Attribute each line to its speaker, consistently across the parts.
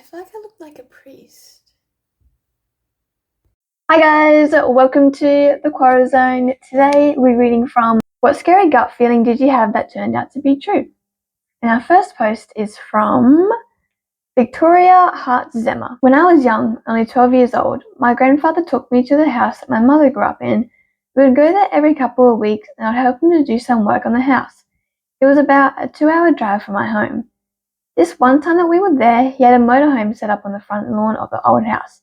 Speaker 1: feel like I look like a priest.
Speaker 2: Hi guys, welcome to the Quora Zone. Today we're reading from What Scary Gut Feeling Did You Have That Turned Out to Be True? And our first post is from Victoria Hart Zemmer. When I was young, only 12 years old, my grandfather took me to the house that my mother grew up in. We would go there every couple of weeks and I'd help him to do some work on the house. It was about a 2-hour drive from my home. This one time that we were there, he had a motorhome set up on the front lawn of the old house.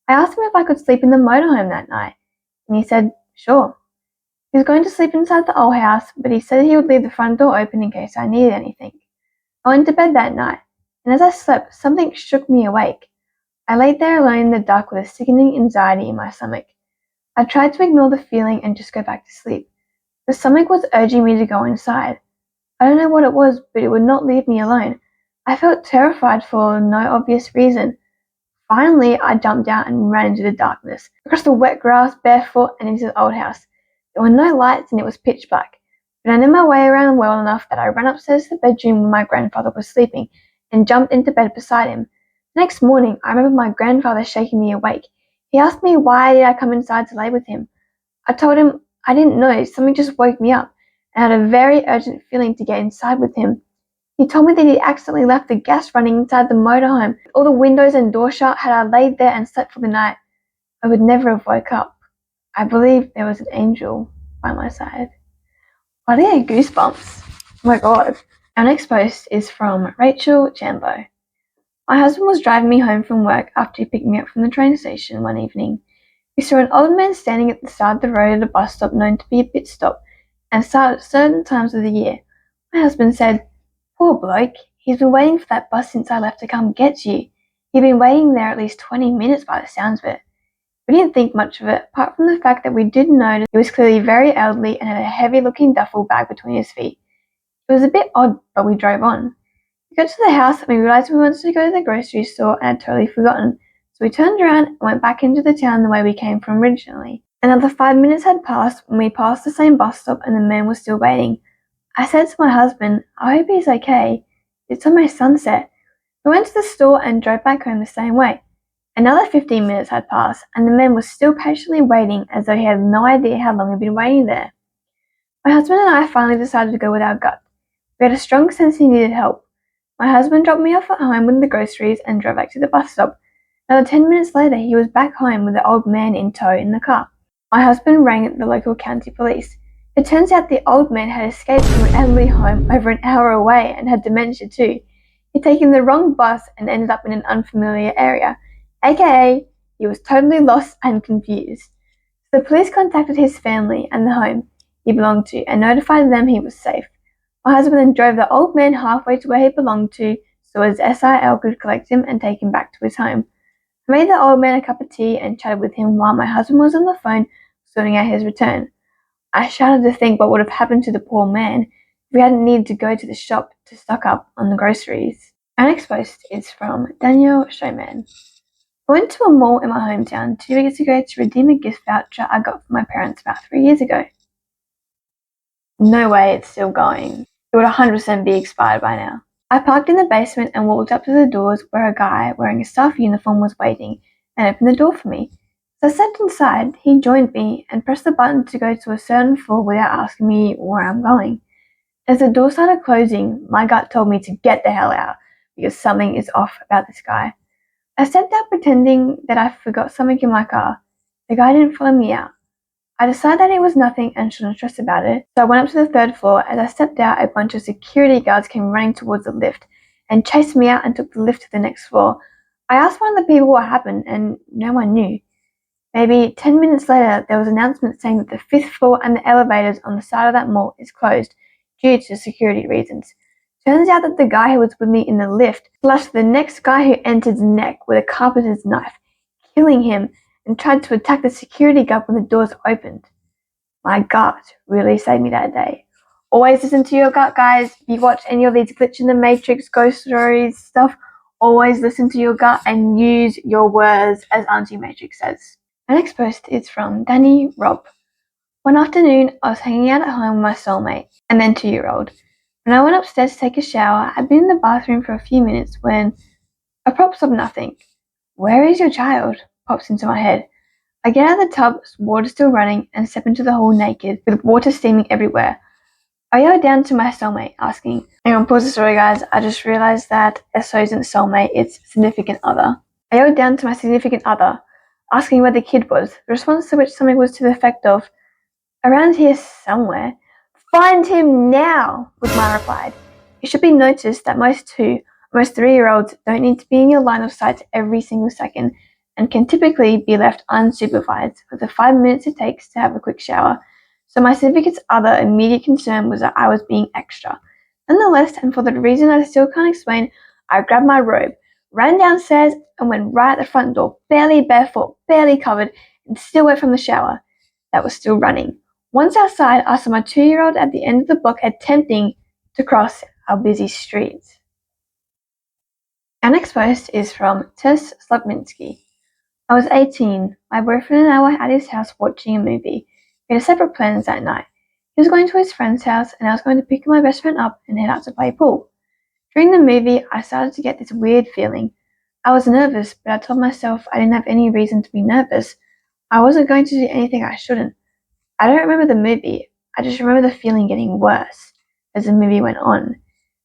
Speaker 2: I asked him if I could sleep in the motorhome that night, and he said, sure. He was going to sleep inside the old house, but he said he would leave the front door open in case I needed anything. I went to bed that night, and as I slept, something shook me awake. I laid there alone in the dark with a sickening anxiety in my stomach. I tried to ignore the feeling and just go back to sleep, but something was urging me to go inside. I don't know what it was, but it would not leave me alone. I felt terrified for no obvious reason. Finally, I jumped out and ran into the darkness, across the wet grass, barefoot, and into the old house. There were no lights and it was pitch black, but I knew my way around well enough that I ran upstairs to the bedroom where my grandfather was sleeping and jumped into bed beside him. The next morning, I remember my grandfather shaking me awake. He asked me why did I come inside to lay with him. I told him I didn't know, something just woke me up, and I had a very urgent feeling to get inside with him. He told me that he accidentally left the gas running inside the motorhome. All the windows and doors shut. Had I laid there and slept for the night, I would never have woke up. I believe there was an angel by my side. Why do I get goosebumps? Oh my god. Our next post is from Rachel Chambo. My husband was driving me home from work after he picked me up from the train station one evening. We saw an old man standing at the side of the road at a bus stop known to be a pit stop and start at certain times of the year. My husband said, poor bloke, he's been waiting for that bus since I left to come get you. He'd been waiting there at least 20 minutes by the sounds of it. We didn't think much of it, apart from the fact that we did notice he was clearly very elderly and had a heavy-looking duffel bag between his feet. It was a bit odd, but we drove on. We got to the house and we realised we wanted to go to the grocery store and had totally forgotten, so we turned around and went back into the town the way we came from originally. Another 5 minutes had passed when we passed the same bus stop and the man was still waiting. I said to my husband, I hope he's okay. It's almost sunset. We went to the store and drove back home the same way. Another 15 minutes had passed and the man was still patiently waiting as though he had no idea how long he'd been waiting there. My husband and I finally decided to go with our gut. We had a strong sense he needed help. My husband dropped me off at home with the groceries and drove back to the bus stop. Another 10 minutes later, he was back home with the old man in tow in the car. My husband rang the local county police. It turns out the old man had escaped from an elderly home over an hour away and had dementia too. He'd taken the wrong bus and ended up in an unfamiliar area, aka he was totally lost and confused. So the police contacted his family and the home he belonged to and notified them he was safe. My husband then drove the old man halfway to where he belonged to so his SIL could collect him and take him back to his home. I made the old man a cup of tea and chatted with him while my husband was on the phone sorting out his return. I shuddered to think what would have happened to the poor man if we hadn't needed to go to the shop to stock up on the groceries. Our next post is from Daniel Showman. I went to a mall in my hometown 2 weeks ago to redeem a gift voucher I got from my parents about 3 years ago. No way it's still going. It would 100% be expired by now. I parked in the basement and walked up to the doors where a guy wearing a staff uniform was waiting and opened the door for me. As I stepped inside, he joined me and pressed the button to go to a certain floor without asking me where I'm going. As the door started closing, my gut told me to get the hell out because something is off about this guy. I stepped out pretending that I forgot something in my car. The guy didn't follow me out. I decided that it was nothing and shouldn't stress about it, so I went up to the 3rd floor. As I stepped out, a bunch of security guards came running towards the lift and chased me out and took the lift to the next floor. I asked one of the people what happened and no one knew. Maybe 10 minutes later, there was an announcement saying that the 5th floor and the elevators on the side of that mall is closed due to security reasons. Turns out that the guy who was with me in the lift slashed the next guy who entered's neck with a carpenter's knife, killing him, and tried to attack the security guard when the doors opened. My gut really saved me that day. Always listen to your gut, guys. If you watch any of these Glitch in the Matrix, ghost stories, stuff, always listen to your gut and use your words, as Auntie Matrix says. My next post is from Danny Robb. One afternoon, I was hanging out at home with my soulmate, and then 2-year-old. When I went upstairs to take a shower, I'd been in the bathroom for a few minutes when A props of nothing. Where is your child? Pops into my head. I get out of the tub, water still running, and step into the hall naked, with water steaming everywhere. I yell down to my cellmate, asking, hang on, pause the story, guys. I just realized that SO isn't cellmate, it's significant other. I yelled down to my significant other, asking where the kid was, the response to which something was to the effect of, around here somewhere. Find him now, was my reply. It should be noticed that most 3-year-olds don't need to be in your line of sight every single second and can typically be left unsupervised for the 5 minutes it takes to have a quick shower. So my significant other immediate concern was that I was being extra. Nonetheless, and for the reason I still can't explain, I grabbed my robe, ran downstairs, and went right at the front door, barely barefoot, barely covered, and still wet from the shower that was still running. Once outside, I saw my 2-year-old at the end of the block attempting to cross our busy streets. Our next post is from Tess Slapminski. I was 18. My boyfriend and I were at his house watching a movie. We had separate plans that night. He was going to his friend's house, and I was going to pick my best friend up and head out to play pool. During the movie, I started to get this weird feeling. I was nervous, but I told myself I didn't have any reason to be nervous. I wasn't going to do anything I shouldn't. I don't remember the movie. I just remember the feeling getting worse as the movie went on,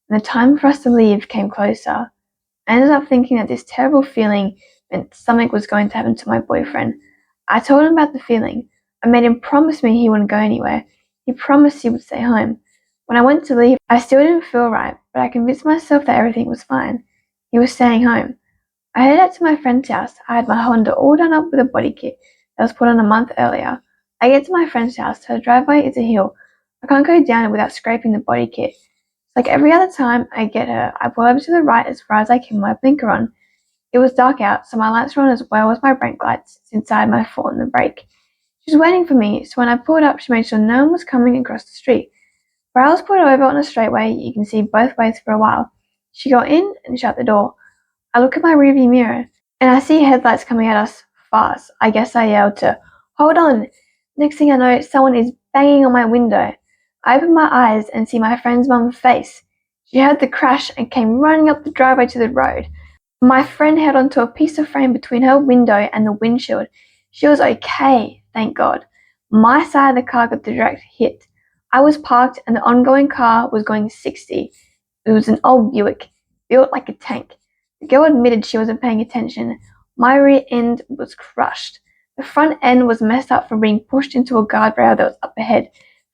Speaker 2: and the time for us to leave came closer. I ended up thinking that this terrible feeling meant something was going to happen to my boyfriend. I told him about the feeling. I made him promise me he wouldn't go anywhere. He promised he would stay home. When I went to leave, I still didn't feel right, but I convinced myself that everything was fine. He was staying home. I headed out to my friend's house. I had my Honda all done up with a body kit that was put on a month earlier. I get to my friend's house, her driveway is a hill. I can't go down it without scraping the body kit. Like every other time I get her, I pull over to the right as far as I can with my blinker on. It was dark out, so my lights were on as well as my brake lights since I had my foot on the brake. She was waiting for me, so when I pulled up, she made sure no one was coming across the street. Where I was pulled over on a straightaway, you can see both ways for a while. She got in and shut the door. I look at my rearview mirror, and I see headlights coming at us fast. I guess I yelled to, hold on! Next thing I know, someone is banging on my window. I open my eyes and see my friend's mum's face. She heard the crash and came running up the driveway to the road. My friend held onto a piece of frame between her window and the windshield. She was okay, thank God. My side of the car got the direct hit. I was parked and the ongoing car was going 60. It was an old Buick, built like a tank. The girl admitted she wasn't paying attention. My rear end was crushed. The front end was messed up from being pushed into a guardrail that was up ahead.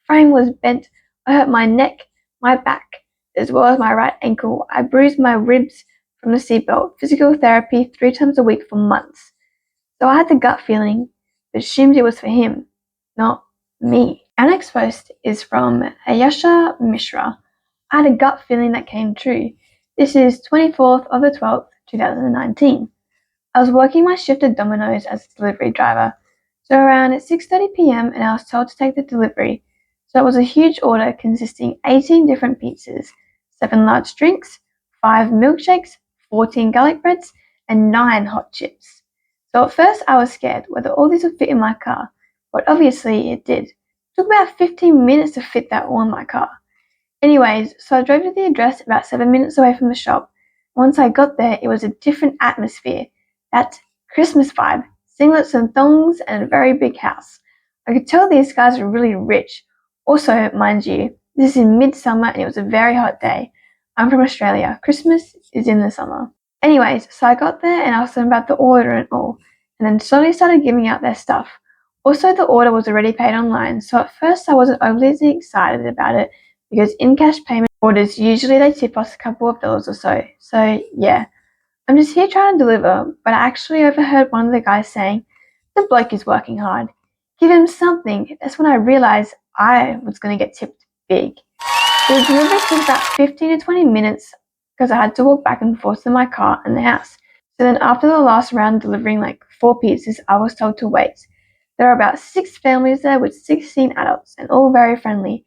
Speaker 2: Frame was bent. I hurt my neck, my back, as well as my right ankle. I bruised my ribs from the seatbelt. Physical therapy 3 times a week for months. So I had the gut feeling, but assumed it was for him, not me. Our next post is from Ayesha Mishra. I had a gut feeling that came true. This is 24th of the 12th, 2019. I was working my shift at Domino's as a delivery driver. So around 6:30 p.m. and I was told to take the delivery. So it was a huge order consisting 18 different pizzas, 7 large drinks, 5 milkshakes, 14 garlic breads, and 9 hot chips. So at first I was scared whether all this would fit in my car, but obviously it did. It took about 15 minutes to fit that all in my car. Anyways, so I drove to the address about 7 minutes away from the shop. Once I got there, it was a different atmosphere. That Christmas vibe, singlets and thongs, and a very big house. I could tell these guys were really rich. Also, mind you, this is in midsummer and it was a very hot day. I'm from Australia. Christmas is in the summer. Anyways, so I got there and asked them about the order and all, and then slowly started giving out their stuff. Also, the order was already paid online, so at first I wasn't overly excited about it because in-cash payment orders usually they tip us a couple of dollars or so. So yeah. I'm just here trying to deliver, but I actually overheard one of the guys saying, the bloke is working hard. Give him something. That's when I realized I was going to get tipped big. The delivery took about 15 to 20 minutes because I had to walk back and forth to my car and the house. So then after the last round delivering like 4 pizzas, I was told to wait. There were about 6 families there with 16 adults and all very friendly.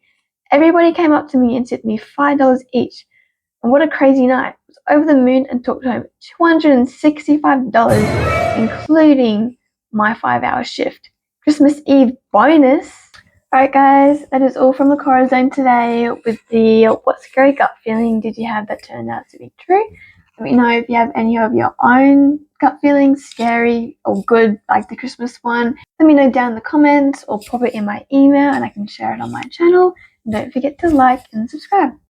Speaker 2: Everybody came up to me and tipped me $5 each. And what a crazy night. I was over the moon and took home $265, including my 5-hour shift. Christmas Eve bonus. Alright guys, that is all from the Quora Zone today with the what scary gut feeling did you have that turned out to be true. Let me know if you have any of your own gut feelings, scary or good, like the Christmas one. Let me know down in the comments or pop it in my email and I can share it on my channel. And don't forget to like and subscribe.